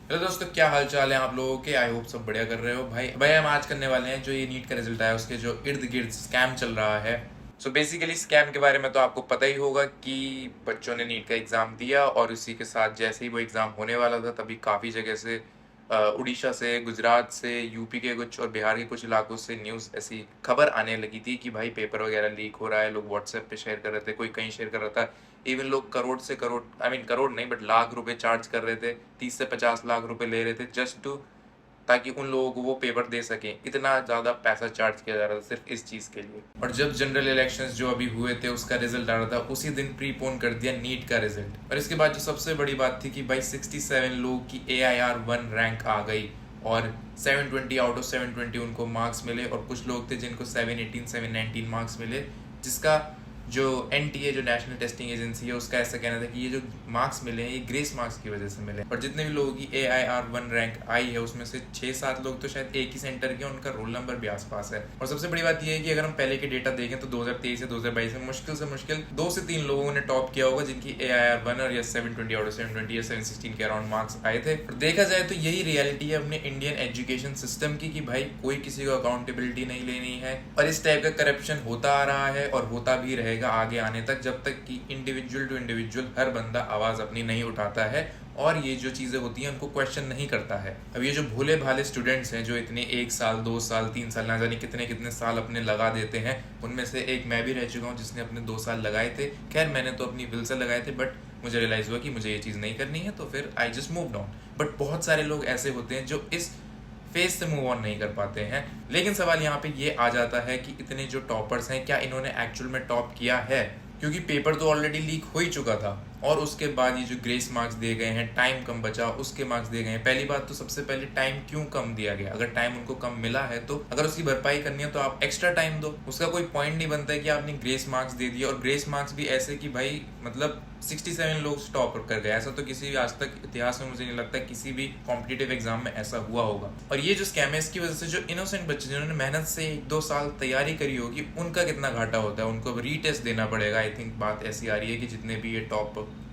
Hello दोस्तों, क्या हाल चाल है आप लोगों के। आई होप सब बढ़िया कर रहे हो। भाई हम आज करने वाले हैं जो ये नीट का रिजल्ट आया उसके जो इर्द गिर्द स्कैम चल रहा है। सो बेसिकली स्कैम के बारे में तो आपको पता ही होगा कि बच्चों ने नीट का एग्ज़ाम दिया और उसी के साथ जैसे ही वो एग्ज़ाम होने वाला था तभी काफ़ी जगह से उड़ीसा से, गुजरात से, यूपी के कुछ और बिहार के कुछ इलाकों से न्यूज़ ऐसी खबर आने लगी थी कि भाई पेपर वगैरह लीक हो रहा है। लोग व्हाट्सएप पे शेयर कर रहे थे, कोई कहीं शेयर कर रहा था। इवन लोग करोड़ से करोड़, आई मीन करोड़ नहीं बट लाख रुपए चार्ज कर रहे थे, 30 से 50 लाख रुपए ले रहे थे जस्ट टू, ताकि उन लोगों को वो पेपर दे सकें। इतना ज़्यादा पैसा चार्ज किया जा रहा था सिर्फ इस चीज़ के लिए। और जब जनरल इलेक्शंस जो अभी हुए थे उसका रिजल्ट आ रहा था, उसी दिन प्रीपोन कर दिया नीट का रिजल्ट। और इसके बाद जो सबसे बड़ी बात थी कि भाई 67 लोगों की AIR 1 रैंक आ गई और 720 आउट ऑफ 720 उनको मार्क्स मिले। और कुछ लोग थे जिनको 718 719 मार्क्स मिले, जिसका जो NTA जो नेशनल टेस्टिंग एजेंसी है उसका ऐसा कहना था कि ये जो मार्क्स मिले हैं ये ग्रेस मार्क्स की वजह से मिले। और जितने भी लोगों की AIR 1 रैंक आई है उसमें से 6-7 लोग तो शायद एक ही सेंटर के, उनका रोल नंबर भी आसपास है। और सबसे बड़ी बात ये है कि अगर हम पहले के डेटा देखें तो 2023 से 2022 में मुश्किल से मुश्किल 2 से 3 लोगों ने टॉप किया होगा जिनकी AIR 1 और या 720 आउट ऑफ 720 या 716 के अराउंड मार्क्स आए थे। और देखा जाए तो यही रियलिटी है अपने इंडियन एजुकेशन सिस्टम की कि भाई कोई किसी को अकाउंटेबिलिटी नहीं लेनी है और इस टाइप का करप्शन होता आ रहा है और होता भी रहेगा आगे आने तक, जब तक कि इंडिविजुअल टू इंडिविजुअल हर बंदा आवाज अपनी नहीं उठाता है और ये जो चीजें होती हैं उनको क्वेश्चन नहीं करता है। अब ये जो भोले भाले स्टूडेंट्स हैं जो इतने 1 साल 2 साल 3 साल ना जाने कितने कितने साल अपने लगा देते हैं, उनमें से एक मैं भी रह चुका हूँ जिसने अपने 2 साल लगाए थे। खैर मैंने तो अपनी विल से लगाए थे बट मुझे रियलाइज हुआ कि मुझे ये चीज़ नहीं करनी है, तो फिर I just move on. But बहुत सारे लोग ऐसे होते हैं जो इस फेज से मूव ऑन नहीं कर पाते हैं। लेकिन सवाल यहाँ पे ये आ जाता है कि इतने जो टॉपर्स हैं क्या इन्होंने एक्चुअल में टॉप किया है, क्योंकि पेपर तो ऑलरेडी लीक हो ही चुका था और उसके बाद ये जो ग्रेस मार्क्स दिए गए हैं, टाइम कम बचा उसके मार्क्स दिए गए हैं। पहली बात तो सबसे पहले टाइम क्यों कम दिया गया? अगर टाइम उनको कम मिला है तो अगर उसकी भरपाई करनी है तो आप एक्स्ट्रा टाइम दो। उसका कोई पॉइंट नहीं बनता है कि आपने ग्रेस मार्क्स दे दिए, और ग्रेस मार्क्स भी ऐसे कि भाई मतलब 67 लोग स्टॉप कर गए। ऐसा तो किसी भी आज तक इतिहास में मुझे नहीं लगता किसी भी कॉम्पिटिटिव एग्जाम में ऐसा हुआ होगा। और ये जो स्कैम है इसकी वजह से जो इनोसेंट बच्चे जिन्होंने मेहनत से 1-2 साल तैयारी करी होगी उनका कितना घाटा होता है, उनको रीटेस्ट देना पड़ेगा। आई थिंक बात ऐसी आ रही है कि जितने भी ये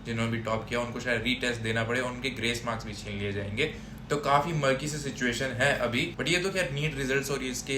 जिन्होंने भी टॉप किया उनको शायद रीटेस्ट देना पड़े, उनके ग्रेस मार्क्स भी छीन लिए जाएंगे। तो काफी मर्की सी सिचुएशन है अभी। बट ये तो खैर नीट रिजल्ट्स और इसके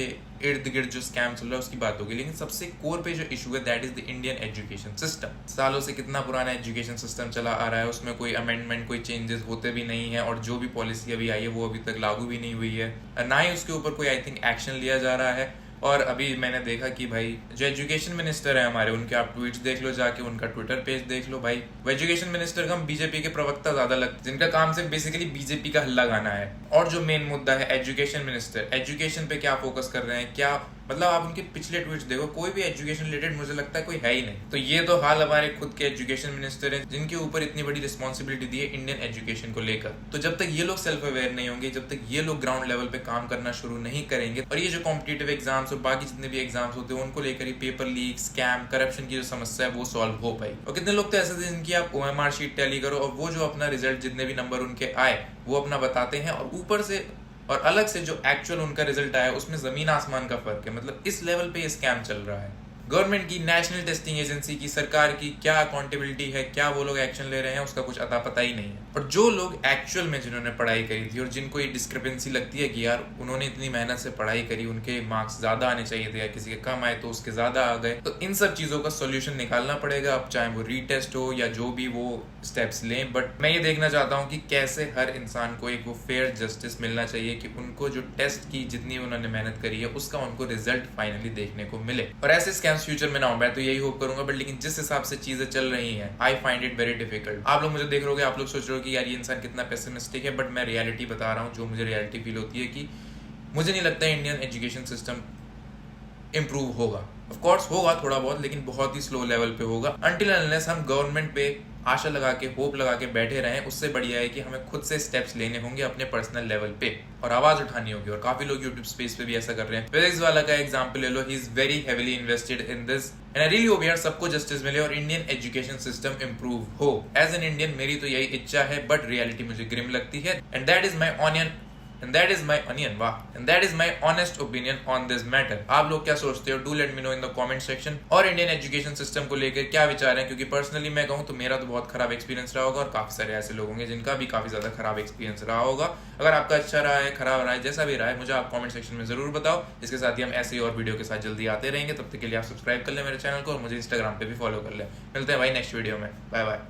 इर्द गिर्द जो स्कैम चल रहा है उसकी बात होगी। लेकिन सबसे कोर पे जो इशू है that is the Indian education system. सालों से कितना पुराना एजुकेशन सिस्टम चला आ रहा है, उसमें कोई अमेंडमेंट कोई चेंजेस होते भी नहीं है, और जो भी पॉलिसी अभी आई है वो अभी तक लागू भी नहीं हुई है, ना ही उसके ऊपर कोई आई थिंक एक्शन लिया जा रहा है। और अभी मैंने देखा कि भाई जो एजुकेशन मिनिस्टर है हमारे, उनके आप ट्वीट्स देख लो जाके, उनका ट्विटर पेज देख लो, भाई वो एजुकेशन मिनिस्टर का बीजेपी के प्रवक्ता ज्यादा लगते जिनका काम सिर्फ बेसिकली बीजेपी का हल्ला गाना है। और जो मेन मुद्दा है एजुकेशन मिनिस्टर एजुकेशन पे क्या फोकस कर रहे हैं, क्या मतलब आप उनके पिछले ट्वीट्स देखो, कोई भी एजुकेशन रिलेटेड मुझे लगता है कोई है ही नहीं। तो ये तो हाल हमारे खुद के एजुकेशन मिनिस्टर हैं जिनके ऊपर इतनी बड़ी रिस्पॉन्सिबिलिटी दी है इंडियन एजुकेशन को लेकर। तो जब तक ये लोग सेल्फ अवेयर नहीं होंगे, जब तक ये लोग ग्राउंड लेवल पे काम करना शुरू नहीं करेंगे, और ये जो कॉम्पिटिटिव एग्जाम्स और बाकी जितने भी एग्जाम्स होते हैं उनको लेकर ही पेपर लीक, स्कैम, करप्शन की जो समस्या है वो सॉल्व हो पाई। और कितने लोग तो ऐसे थे जिनकी आप OMR शीट टैली करो और वो जो अपना रिजल्ट जितने भी नंबर उनके आए वो अपना बताते हैं, और ऊपर से और अलग से जो एक्चुअल उनका रिजल्ट आया उसमें जमीन आसमान का फर्क है। मतलब इस लेवल पे ये स्कैम चल रहा है। गवर्नमेंट की, नेशनल टेस्टिंग एजेंसी की, सरकार की क्या अकाउंटेबिलिटी है, क्या वो लोग एक्शन ले रहे हैं, उसका कुछ अता पता ही नहीं है। और जो लोग एक्चुअल में जिन्होंने पढ़ाई करी थी और जिनको ये डिस्क्रिपेंसी लगती है कि यार उन्होंने इतनी मेहनत से पढ़ाई करी, उनके मार्क्स ज्यादा आने चाहिए थे या किसी के कम आए तो उसके ज्यादा आ गए, तो इन सब चीजों का सोल्यूशन निकालना पड़ेगा। अब चाहे वो रीटेस्ट हो या जो भी वो स्टेप्स लें, बट मैं ये देखना चाहता हूँ कि कैसे हर इंसान को एक वो फेयर जस्टिस मिलना चाहिए कि उनको जो टेस्ट की जितनी उन्होंने मेहनत करी है उसका उनको रिजल्ट फाइनली देखने को मिले, और ऐसे स्कैम्स फ्यूचर में ना हो। मैं तो यही होप करूंगा। बट लेकिन जिस हिसाब से चीजें चल रही हैं I find it very difficult. आप लोग मुझे देख रहे हो, आप लोग सोच रहे हो कि यार ये इंसान कितना पेसिमिस्टिक है, बट मैं रियलिटी बता रहा हूँ जो मुझे रियलिटी फील होती है कि मुझे नहीं लगता इंडियन एजुकेशन सिस्टम इम्प्रूव होगा। ऑफ कोर्स होगा थोड़ा बहुत, लेकिन बहुत ही स्लो लेवल पे होगा। अनटिल अनलेस हम गवर्नमेंट पे आशा लगा के, होप लगा के बैठे रहें, उससे बढ़िया है कि हमें खुद से स्टेप्स लेने होंगे अपने पर्सनल लेवल पे और आवाज उठानी होगी। और काफी लोग यूट्यूब स्पेस पे भी ऐसा कर रहे हैं। फिजिक्स वाला का एग्जांपल ले लो, he is very heavily invested in this and I really hope यार सबको जस्टिस मिले और इंडियन एजुकेशन सिस्टम इंप्रूव हो। एज एन इंडियन मेरी तो यही इच्छा है, बट रियलिटी मुझे ग्रिम लगती है and that is my onion and that is my onion वाह and that is my honest opinion on this matter. आप लोग क्या सोचते हो? Do let me know in the comment section. और इंडियन एजुकेशन सिस्टम को लेकर क्या विचार है, क्योंकि पर्सनली मैं कहूँ तो मेरा तो बहुत खराब एक्सपीरियंस रहा होगा और काफी सारे ऐसे लोग होंगे जिनका भी काफी ज्यादा खराब एक्सपीरियंस रहा होगा। अगर आपका अच्छा रहा है, खराब रहा है, जैसा भी रहा है, मुझे आप कमेंट सेक्शन में जरूर बताओ। इसके साथ ही हम ऐसे ही और वीडियो के साथ जल्दी आते रहेंगे। तब तक के लिए आप सब्सक्राइब कर ले मेरे चैनल को और मुझे इंस्टाग्राम पे भी फॉलो कर ले। मिलते हैं भाई नेक्स्ट वीडियो में। Bye bye.